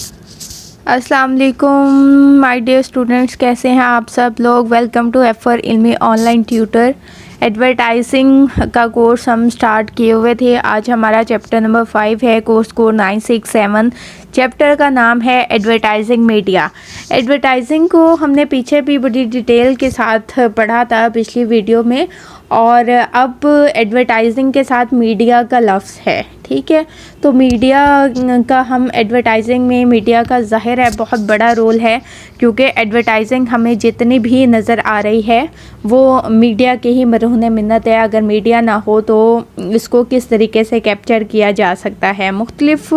अस्सलाम वालेकुम my dear students, कैसे हैं आप सब लोग। वेलकम टू एफर इल्मी ऑनलाइन ट्यूटर। एडवर्टाइजिंग का कोर्स हम स्टार्ट किए हुए थे। आज हमारा चैप्टर नंबर 5 है, कोर्स कोड 967। चैप्टर का नाम है एडवर्टाइजिंग मीडिया। एडवर्टाइजिंग को हमने पीछे भी बड़ी डिटेल के साथ पढ़ा था पिछली वीडियो में, और अब एडवर्टाइजिंग के साथ मीडिया का लफ्ज़ है, ठीक है। तो मीडिया का हम एडवर्टाइजिंग में मीडिया का ज़ाहिर है बहुत बड़ा रोल है, क्योंकि एडवर्टाइजिंग हमें जितनी भी नज़र आ रही है वो मीडिया के ही मरहून मिन्नत है। अगर मीडिया ना हो तो इसको किस तरीके से कैप्चर किया जा सकता है। मुख्तलिफ़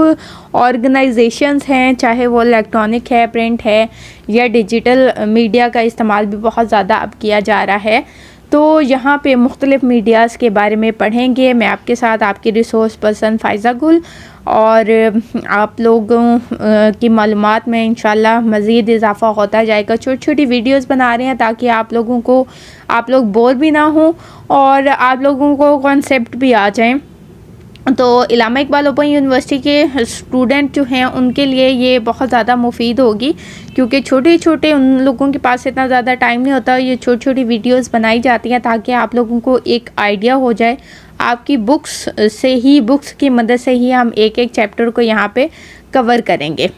ऑर्गेनाइजेशंस हैं, चाहे वो इलेक्ट्रॉनिक है, प्रिंट है या डिजिटल मीडिया का इस्तेमाल भी बहुत ज़्यादा अब किया जा रहा है। तो यहाँ पे मुख्तलिफ़ मीडियाज़ के बारे में पढ़ेंगे। मैं आपके साथ आपकी रिसोर्स पर्सन फ़ाइज़ा गुल, और आप लोगों की मालूमात में इंशाल्लाह मज़ीद इजाफ़ा होता जाएगा। छोटी छोटी वीडियोस बना रहे हैं ताकि आप लोग बोर भी ना हों और आप लोगों को कॉन्सेप्ट भी आ जाएँ। तो इलामा इकबाल ओपन यूनिवर्सिटी के स्टूडेंट जो हैं उनके लिए ये बहुत ज़्यादा मुफीद होगी, क्योंकि छोटे छोटे उन लोगों के पास इतना ज़्यादा टाइम नहीं होता। ये छोटी छोटी वीडियोस बनाई जाती हैं ताकि आप लोगों को एक आइडिया हो जाए। आपकी बुक्स की मदद से ही हम एक एक चैप्टर को यहाँ पे कवर करेंगे।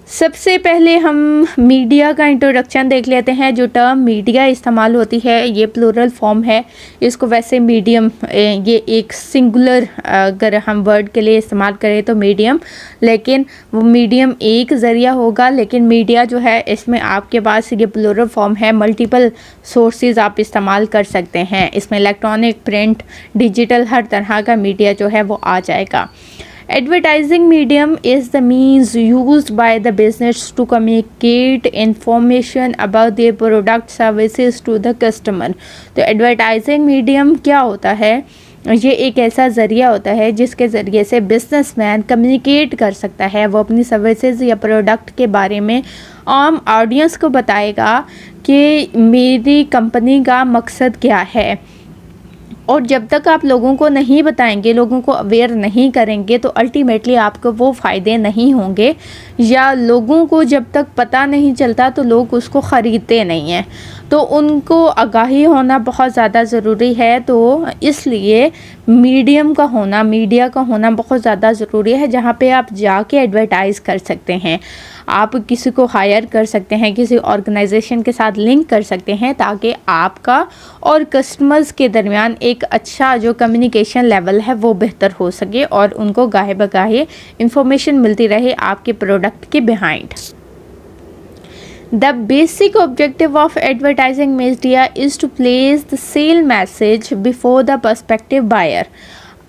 सबसे पहले हम मीडिया का इंट्रोडक्शन देख लेते हैं। जो टर्म मीडिया इस्तेमाल होती है ये प्लूरल फॉर्म है। इसको वैसे मीडियम, ये एक सिंगुलर अगर हम वर्ड के लिए इस्तेमाल करें तो मीडियम, लेकिन वो मीडियम एक ज़रिया होगा। लेकिन मीडिया जो है इसमें आपके पास ये प्लूरल फॉर्म है, मल्टीपल सोर्सेज आप इस्तेमाल कर सकते हैं। इसमें इलेक्ट्रॉनिक, प्रिंट, डिजिटल हर तरह का मीडिया जो है वो आ जाएगा। Advertising medium is the means used by the business to communicate information about their product services to the customer। तो advertising medium क्या होता है? ये एक ऐसा ज़रिया होता है जिसके ज़रिए से बिजनेसमैन कम्युनिकेट कर सकता है। वो अपनी सर्विसेज या प्रोडक्ट के बारे में आम ऑडियंस को बताएगा कि मेरी कंपनी का मकसद क्या है। और जब तक आप लोगों को नहीं बताएंगे, लोगों को अवेयर नहीं करेंगे, तो अल्टीमेटली आपको वो फ़ायदे नहीं होंगे, या लोगों को जब तक पता नहीं चलता तो लोग उसको ख़रीदते नहीं हैं। तो उनको आगाही होना बहुत ज़्यादा ज़रूरी है। तो इसलिए मीडिया का होना बहुत ज़्यादा ज़रूरी है, जहाँ पे आप जाके एडवर्टाइज़ कर सकते हैं। आप किसी को हायर कर सकते हैं, किसी ऑर्गेनाइजेशन के साथ लिंक कर सकते हैं, ताकि आपका और कस्टमर्स के दरमियान एक अच्छा जो कम्युनिकेशन लेवल है वो बेहतर हो सके और उनको गाहे बगाहे इंफॉर्मेशन मिलती रहे आपके प्रोडक्ट के behind. The basic objective of advertising media is to place the sale message before the prospective buyer।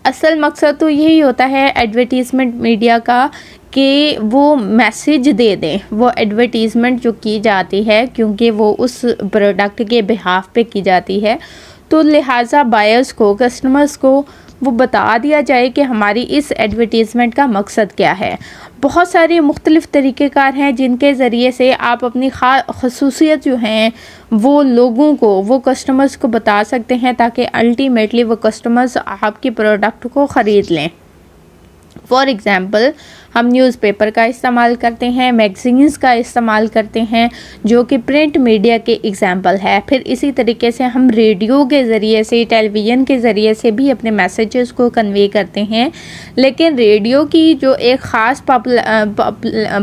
असल मकसद तो यही होता है एडवर्टीज़मेंट मीडिया का कि वो मैसेज दे दें। वो एडवर्टीज़मेंट जो की जाती है, क्योंकि वो उस प्रोडक्ट के बिहाफ पे की जाती है, तो लिहाजा बायर्स को, कस्टमर्स को वो बता दिया जाए कि हमारी इस एडवर्टीज़मेंट का मकसद क्या है। बहुत सारे मुख्तलिफ़ तरीक़ेकार हैं जिनके ज़रिए से आप अपनी ख़ुसूसियत जो हैं वो लोगों को, वो कस्टमर्स को बता सकते हैं, ताकि अल्टीमेटली वो कस्टमर्स आपके प्रोडक्ट को ख़रीद लें। फॉर एग्ज़ाम्पल, हम न्यूज़पेपर का इस्तेमाल करते हैं, मैगज़ीन्स का इस्तेमाल करते हैं, जो कि प्रिंट मीडिया के एग्ज़ाम्पल है। फिर इसी तरीके से हम रेडियो के ज़रिए से, टेलीविज़न के ज़रिए से भी अपने मैसेजेस को कन्वे करते हैं। लेकिन रेडियो की जो एक ख़ास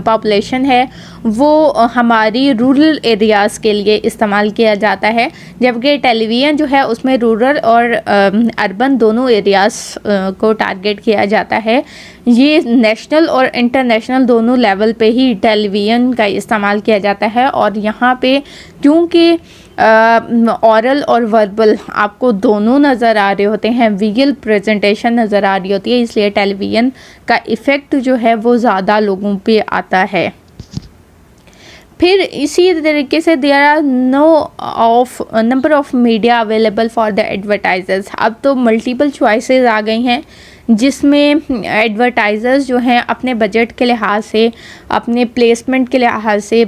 पॉपुलेशन है वो हमारी रूरल एरियाज़ के लिए इस्तेमाल किया जाता है, जबकि टेलीविज़न जो है उसमें रूरल और अर्बन दोनों एरियाज़ को टारगेट किया जाता है। ये नेशनल और इंटरनेशनल दोनों लेवल पे ही टेलीविज़न का इस्तेमाल किया जाता है। और यहाँ पे क्योंकि ऑरल और वर्बल आपको दोनों नज़र आ रहे होते हैं, विजुअल प्रेजेंटेशन नज़र आ रही होती है, इसलिए टेलीविज़न का इफ़ेक्ट जो है वो ज़्यादा लोगों पे आता है। फिर इसी तरीके से there are number of media available for the advertisers. अब तो मल्टीपल चॉइसेस आ गई हैं, जिसमें एडवर्टाइज़र्स जो हैं अपने बजट के लिहाज से, अपने प्लेसमेंट के लिहाज से,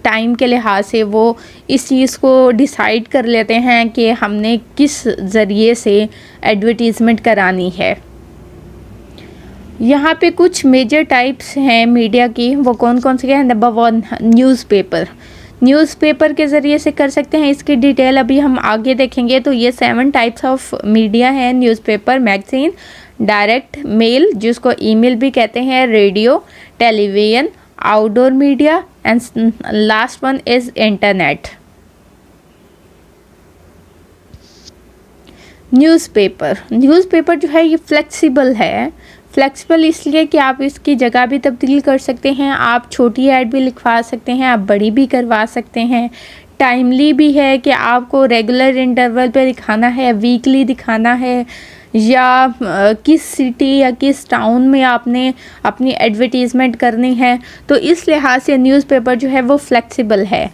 टाइम के लिहाज से वो इस चीज़ को डिसाइड कर लेते हैं कि हमने किस ज़रिए से एडवर्टीज़मेंट करानी है। यहाँ पे कुछ मेजर टाइप्स हैं मीडिया की, वो कौन कौन से हैं। Number 1 newspaper. न्यूज़पेपर के ज़रिए से कर सकते हैं, इसकी डिटेल अभी हम आगे देखेंगे। तो ये 7 टाइप्स ऑफ मीडिया हैं। न्यूज़पेपर, मैगज़ीन, डायरेक्ट मेल जिसको ईमेल भी कहते हैं, radio, television, outdoor media and last one is internet. Newspaper जो है ये फ्लेक्सिबल है। फ्लेक्सिबल इसलिए कि आप इसकी जगह भी तब्दील कर सकते हैं, आप छोटी ऐड भी लिखवा सकते हैं, आप बड़ी भी करवा सकते हैं। टाइमली भी है कि आपको रेगुलर इंटरवल पे दिखाना है, वीकली दिखाना है, या किस सिटी या किस टाउन में आपने अपनी एडवर्टीज़मेंट करनी है। तो इस लिहाज से न्यूज़पेपर जो है वो फ्लेक्सिबल है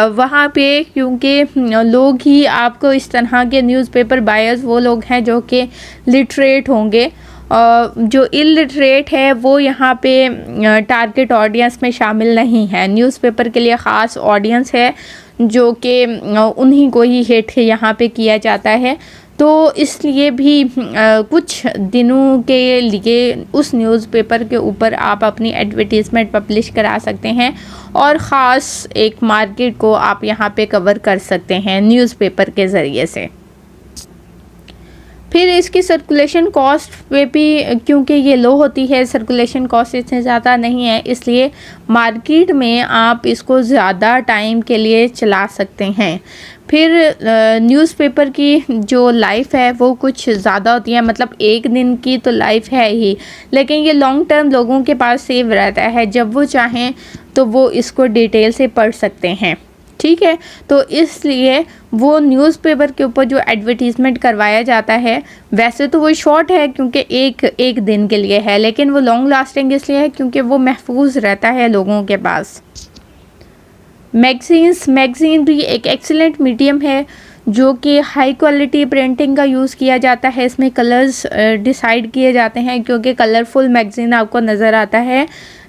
वहाँ पे, क्योंकि लोग ही आपको इस तरह के न्यूज़पेपर बायर्स वो लोग हैं जो कि लिटरेट होंगे। जो इलिटरेट है वो यहाँ पे टारगेट ऑडियंस में शामिल नहीं है। न्यूज़पेपर के लिए ख़ास ऑडियंस है जो कि उन्हीं को ही हिट यहाँ पे किया जाता है। तो इसलिए भी कुछ दिनों के लिए उस न्यूज़पेपर के ऊपर आप अपनी एडवर्टीज़मेंट पब्लिश करा सकते हैं और ख़ास एक मार्केट को आप यहाँ पे कवर कर सकते हैं न्यूज़पेपर के ज़रिए से। फिर इसकी सर्कुलेशन कॉस्ट पे भी, क्योंकि ये लो होती है, सर्कुलेशन कॉस्ट इतने ज़्यादा नहीं है, इसलिए मार्केट में आप इसको ज़्यादा टाइम के लिए चला सकते हैं। फिर न्यूज़पेपर की जो लाइफ है वो कुछ ज़्यादा होती है, मतलब एक दिन की तो लाइफ है ही, लेकिन ये लॉन्ग टर्म लोगों के पास सेव रहता है। जब वो चाहें तो वो इसको डिटेल से पढ़ सकते हैं, ठीक है। तो इसलिए वो न्यूज़पेपर के ऊपर जो एडवर्टीज़मेंट करवाया जाता है, वैसे तो वो शॉर्ट है क्योंकि एक दिन के लिए है, लेकिन वो लॉन्ग लास्टिंग इसलिए है क्योंकि वो महफूज रहता है लोगों के पास। मैगज़ीन भी एक एक्सीलेंट मीडियम है जो कि हाई क्वालिटी प्रिंटिंग का यूज़ किया जाता है। इसमें कलर्स डिसाइड किए जाते हैं क्योंकि कलरफुल मैगज़ीन आपको नज़र आता है,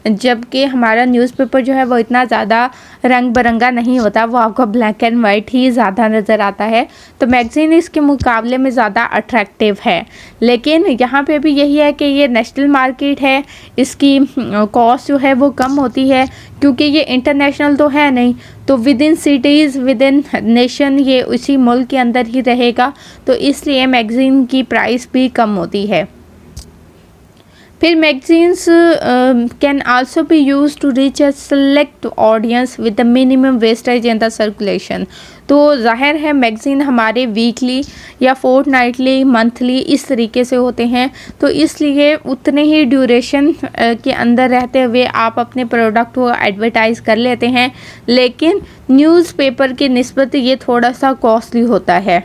जबकि हमारा न्यूज़पेपर जो है वो इतना ज़्यादा रंग बिरंगा नहीं होता, वो आपको ब्लैक एंड वाइट ही ज़्यादा नज़र आता है। तो मैगज़ीन इसके मुकाबले में ज़्यादा अट्रैक्टिव है, लेकिन यहाँ पे भी यही है कि ये नेशनल मार्केट है, इसकी कॉस्ट जो है वो कम होती है क्योंकि ये इंटरनेशनल तो है नहीं, तो with in cities, with in nation ये उसी मुल्क के अंदर ही रहेगा, तो इसलिए मैगज़ीन की प्राइस भी कम होती है। फिर magazines can also be use to reach a select audience with the minimum wastage in the circulation. तो जाहिर है मैगज़ीन हमारे वीकली या फोर्टनाइटली, मंथली इस तरीके से होते हैं, तो इसलिए उतने ही ड्यूरेशन के अंदर रहते हुए आप अपने प्रोडक्ट को एडवर्टाइज़ कर लेते हैं, लेकिन न्यूज़पेपर की निस्बत ये थोड़ा सा कॉस्टली होता है।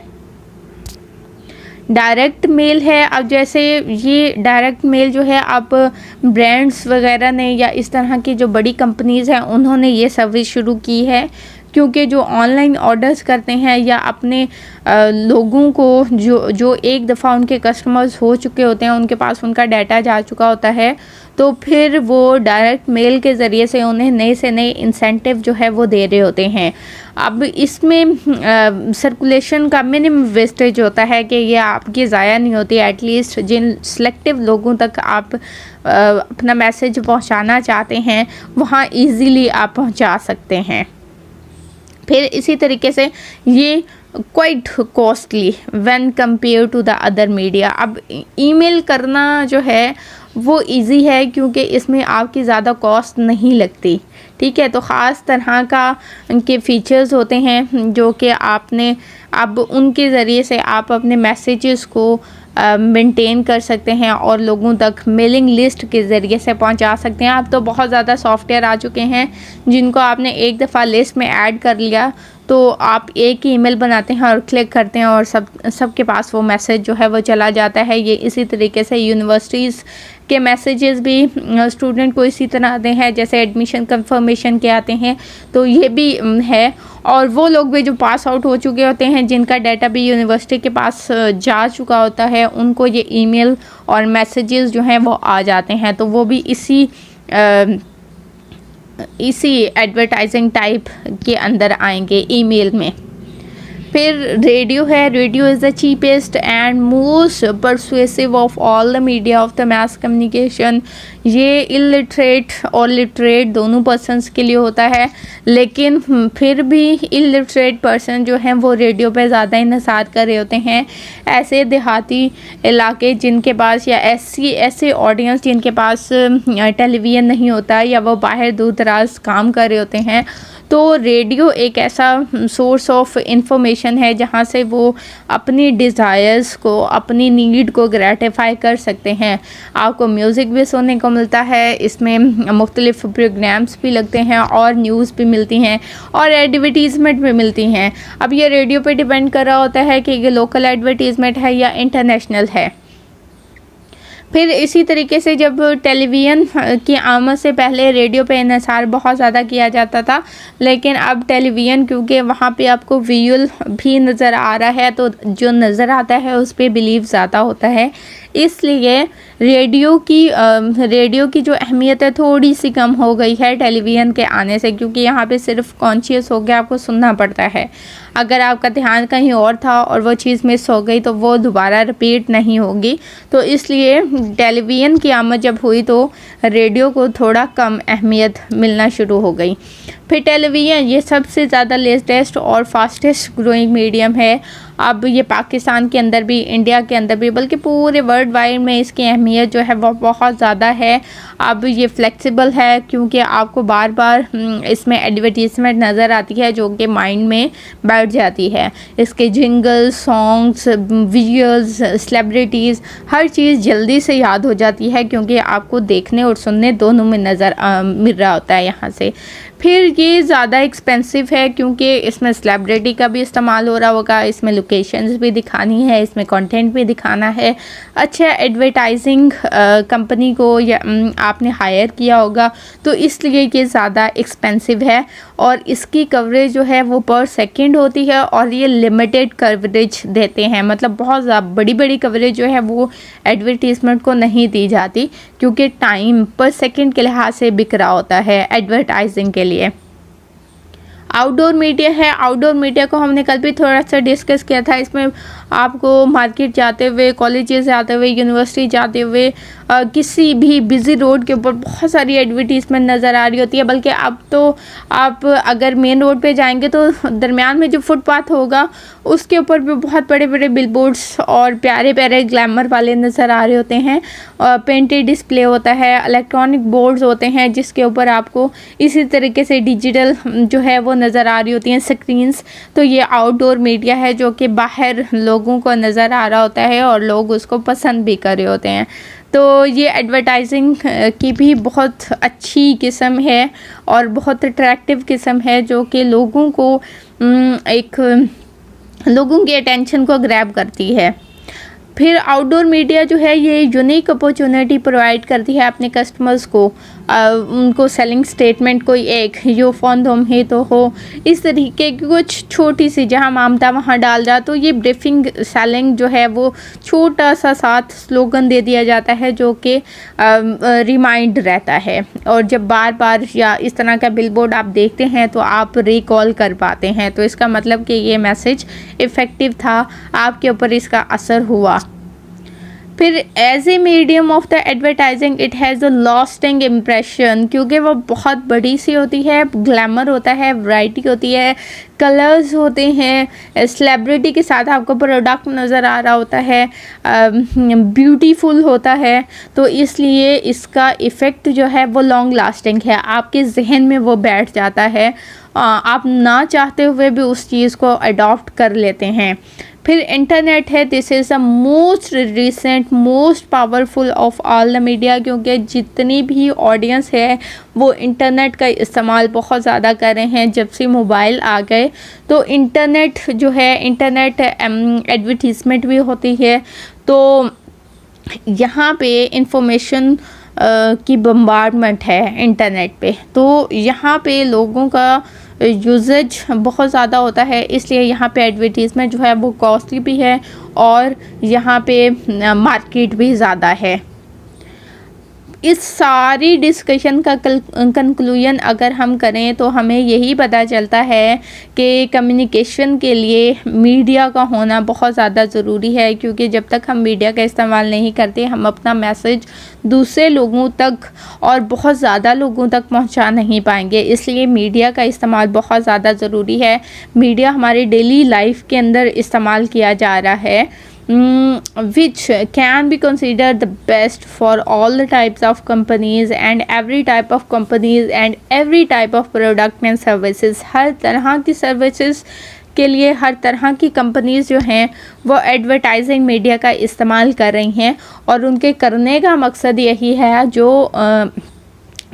डायरेक्ट मेल है, अब जैसे ये डायरेक्ट मेल जो है, आप ब्रांड्स वगैरह ने या इस तरह की जो बड़ी कंपनीज़ हैं उन्होंने ये सर्विस शुरू की है, क्योंकि जो ऑनलाइन ऑर्डर्स करते हैं या अपने लोगों को जो एक दफ़ा उनके कस्टमर्स हो चुके होते हैं, उनके पास उनका डाटा जा चुका होता है, तो फिर वो डायरेक्ट मेल के ज़रिए से उन्हें नए से नए इंसेंटिव जो है वो दे रहे होते हैं। अब इसमें सर्कुलेशन का मिनिमम वेस्टेज होता है कि ये आपकी ज़ाया नहीं होती, एटलीस्ट जिन सेलेक्टिव लोगों तक आप अपना मैसेज पहुंचाना चाहते हैं वहां इजीली आप पहुंचा सकते हैं। फिर इसी तरीके से ये quite costly when compare to the other media. अब ईमेल करना जो है वो इजी है क्योंकि इसमें आपकी ज़्यादा कॉस्ट नहीं लगती, ठीक है। तो ख़ास तरह का उनके फीचर्स होते हैं जो कि आपने अब उनके ज़रिए से आप अपने मैसेजेस को मेंटेन कर सकते हैं और लोगों तक मेलिंग लिस्ट के ज़रिए से पहुंचा सकते हैं। अब तो बहुत ज़्यादा सॉफ्टवेयर आ चुके हैं जिनको आपने एक दफ़ा लिस्ट में ऐड कर लिया तो आप एक ही ईमेल बनाते हैं और क्लिक करते हैं और सबके पास वो मैसेज जो है वो चला जाता है। ये इसी तरीके से यूनिवर्सिटीज़ के मैसेजेस भी स्टूडेंट को इसी तरह आते हैं जैसे एडमिशन कंफर्मेशन के आते हैं, तो ये भी है। और वो लोग भी जो पास आउट हो चुके होते हैं, जिनका डाटा भी यूनिवर्सिटी के पास जा चुका होता है, उनको ये ईमेल और मैसेजेस जो हैं वो आ जाते हैं, तो वो भी इसी एडवर्टाइजिंग टाइप के अंदर आएंगे ईमेल में। फिर रेडियो है, radio is the cheapest and most persuasive of all the media of the mass communication. ये इलिटरेट और लिटरेट दोनों पर्सनस के लिए होता है, लेकिन फिर भी इलिटरेट पर्सन जो हैं वो रेडियो पे ज़्यादा इंतज़ार कर रहे होते हैं। ऐसे देहाती इलाके जिनके पास या ऐसे ऑडियंस जिनके पास टेलीविज़न नहीं होता या वो बाहर दूर दराज काम कर रहे होते हैं, तो रेडियो एक ऐसा सोर्स ऑफ इंफॉर्मेशन है जहाँ से वो अपनी डिज़ायर्स को, अपनी नीड को ग्रेटिफाई कर सकते हैं। आपको म्यूज़िक भी सुनने को मिलता है, इसमें मुख्तलिफ प्रोग्राम्स भी लगते हैं और न्यूज़ भी मिलती हैं और एडवर्टीज़मेंट भी मिलती हैं। अब ये रेडियो पे डिपेंड कर रहा होता है कि ये लोकल एडवर्टीज़मेंट है या इंटरनेशनल है। फिर इसी तरीके से जब टेलीविज़न की आमद से पहले रेडियो पे इन्हिसार बहुत ज़्यादा किया जाता था, लेकिन अब टेलीविज़न क्योंकि वहाँ पे आपको विजुअल भी नज़र आ रहा है, तो जो नज़र आता है उस पर बिलीव ज़्यादा होता है, इसलिए रेडियो की जो अहमियत है थोड़ी सी कम हो गई है टेलीविज़न के आने से, क्योंकि यहाँ पे सिर्फ कॉन्शियस हो के आपको सुनना पड़ता है। अगर आपका ध्यान कहीं और था और वो चीज़ मिस हो गई तो वो दोबारा रिपीट नहीं होगी। तो इसलिए टेलीविज़न की आमद जब हुई तो रेडियो को थोड़ा कम अहमियत मिलना शुरू हो गई। फिर टेलीविज़न ये सबसे ज़्यादा लेटेस्ट और फास्टेस्ट ग्रोइंग मीडियम है। अब ये पाकिस्तान के अंदर भी, इंडिया के अंदर भी, बल्कि पूरे वर्ल्ड वाइड में इसकी अहमियत जो है वो बहुत ज़्यादा है। अब ये फ्लेक्सिबल है क्योंकि आपको बार बार इसमें एडवर्टीज़मेंट नज़र आती है जो कि माइंड में बैठ जाती है। इसके जिंगल, सॉन्ग्स, विजुअल्स, सेलिब्रिटीज़, हर चीज़ जल्दी से याद हो जाती है क्योंकि आपको देखने और सुनने दोनों में नज़र मिल रहा होता है यहाँ से। फिर ये ज़्यादा एक्सपेंसिव है क्योंकि इसमें सेलिब्रिटी का भी इस्तेमाल हो रहा होगा, इसमें लोकेशंस भी दिखानी है, इसमें कंटेंट भी दिखाना है। अच्छा एडवर्टाइजिंग कंपनी को या आपने हायर किया होगा, तो इसलिए ये ज़्यादा एक्सपेंसिव है और इसकी कवरेज जो है वो पर सेकंड होती है और ये लिमिटेड कवरेज देते हैं। मतलब बहुत बड़ी बड़ी कवरेज जो है वो एडवर्टीज़मेंट को नहीं दी जाती क्योंकि टाइम पर सेकंड के लिहाज से बिक रहा होता है एडवर्टाइजिंग के लिए। आउटडोर मीडिया है, आउटडोर मीडिया को हमने कल भी थोड़ा सा डिस्कस किया था। इसमें आपको मार्केट जाते हुए, कॉलेजेस जाते हुए, यूनिवर्सिटी जाते हुए किसी भी बिज़ी रोड के ऊपर बहुत सारी एडवर्टीज़मेंट नज़र आ रही होती है। बल्कि अब तो आप अगर मेन रोड पे जाएंगे तो दरमियान में जो फुटपाथ होगा उसके ऊपर भी बहुत बड़े बड़े बिलबोर्ड्स और प्यारे प्यारे ग्लैमर वाले नज़र आ रहे होते हैं। पेंटेड डिस्प्ले होता है, इलेक्ट्रॉनिक बोर्ड्स होते हैं जिसके ऊपर आपको इसी तरीके से डिजिटल जो है वो नज़र आ रही होती हैं स्क्रीन्स। तो ये आउटडोर मीडिया है जो कि बाहर लोगों को नज़र आ रहा होता है और लोग उसको पसंद भी कर रहे होते हैं। तो ये एडवर्टाइजिंग की भी बहुत अच्छी किस्म है और बहुत अट्रैक्टिव किस्म है जो कि लोगों की अटेंशन को ग्रैब करती है। फिर आउटडोर मीडिया जो है ये यूनिक अपॉर्चुनिटी प्रोवाइड करती है अपने कस्टमर्स को, उनको सेलिंग स्टेटमेंट कोई एक यो फ़ोन दम है तो हो, इस तरीके की कुछ छोटी सी जहाँ मामता वहाँ डाल जा, तो ये ब्रीफिंग सेलिंग जो है वो छोटा सा साथ स्लोगन दे दिया जाता है जो कि रिमाइंड रहता है। और जब बार बार या इस तरह का बिलबोर्ड आप देखते हैं तो आप रिकॉल कर पाते हैं, तो इसका मतलब कि ये मैसेज इफ़ेक्टिव था, आपके ऊपर इसका असर हुआ। फिर as a medium of the advertising it has a lasting impression, क्योंकि वो बहुत बड़ी सी होती है, ग्लैमर होता है, वैरायटी होती है, कलर्स होते हैं, सेलिब्रिटी के साथ आपको प्रोडक्ट नज़र आ रहा होता है, ब्यूटीफुल होता है, तो इसलिए इसका इफ़ेक्ट जो है वो लॉन्ग लास्टिंग है, आपके जहन में वो बैठ जाता है, आप ना चाहते हुए भी उस चीज़ को अडॉप्ट कर लेते हैं। फिर इंटरनेट है, this is the most recent most powerful of all the media, क्योंकि जितनी भी ऑडियंस है वो इंटरनेट का इस्तेमाल बहुत ज़्यादा कर रहे हैं। जब से मोबाइल आ गए तो इंटरनेट जो है, इंटरनेट एडवर्टीज़मेंट भी होती है, तो यहाँ पे इंफॉर्मेशन की बम्बार्डमेंट है इंटरनेट पे, तो यहाँ पे लोगों का यूजेज बहुत ज़्यादा होता है, इसलिए यहाँ पे एडवर्टीज़मेंट जो है वो कॉस्टली भी है और यहाँ पे मार्केट भी ज़्यादा है। इस सारी डिस्कशन का कंक्लूजन अगर हम करें तो हमें यही पता चलता है कि कम्युनिकेशन के लिए मीडिया का होना बहुत ज़्यादा ज़रूरी है, क्योंकि जब तक हम मीडिया का इस्तेमाल नहीं करते हम अपना मैसेज दूसरे लोगों तक और बहुत ज़्यादा लोगों तक पहुंचा नहीं पाएंगे। इसलिए मीडिया का इस्तेमाल बहुत ज़्यादा ज़रूरी है। मीडिया हमारे डेली लाइफ के अंदर इस्तेमाल किया जा रहा है, which can be considered the best for all the types of companies and every type of companies and every type of product and services। हर तरह की सर्विसेज के लिए हर तरह की कंपनीज जो हैं वो एडवर्टाइजिंग मीडिया का इस्तेमाल कर रही हैं, और उनके करने का मकसद यही है जो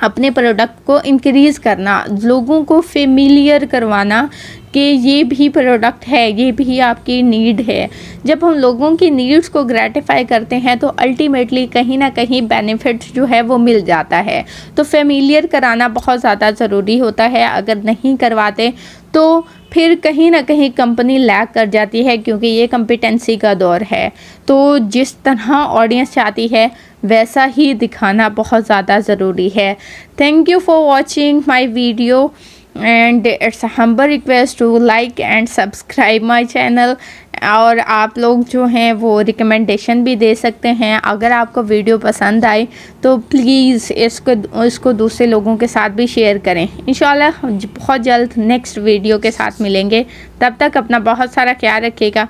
अपने प्रोडक्ट को इंक्रीज़ करना, लोगों को फेमिलियर करवाना कि ये भी प्रोडक्ट है, ये भी आपकी नीड है। जब हम लोगों की नीड्स को ग्रेटिफाई करते हैं तो अल्टीमेटली कहीं ना कहीं बेनिफिट्स जो है वो मिल जाता है। तो फेमिलियर कराना बहुत ज़्यादा ज़रूरी होता है। अगर नहीं करवाते तो फिर कहीं ना कहीं कंपनी लैग कर जाती है, क्योंकि ये कॉम्पिटेंसी का दौर है। तो जिस तरह ऑडियंस चाहती है वैसा ही दिखाना बहुत ज़्यादा ज़रूरी है। Thank you for watching my video and it's humble request to like and subscribe my channel. और आप लोग जो हैं वो रिकमेंडेशन भी दे सकते हैं। अगर आपको वीडियो पसंद आए तो प्लीज़ इसको दूसरे लोगों के साथ भी शेयर करें। इंशाल्लाह बहुत जल्द नेक्स्ट वीडियो के साथ मिलेंगे। तब तक अपना बहुत सारा ख्याल रखिएगा।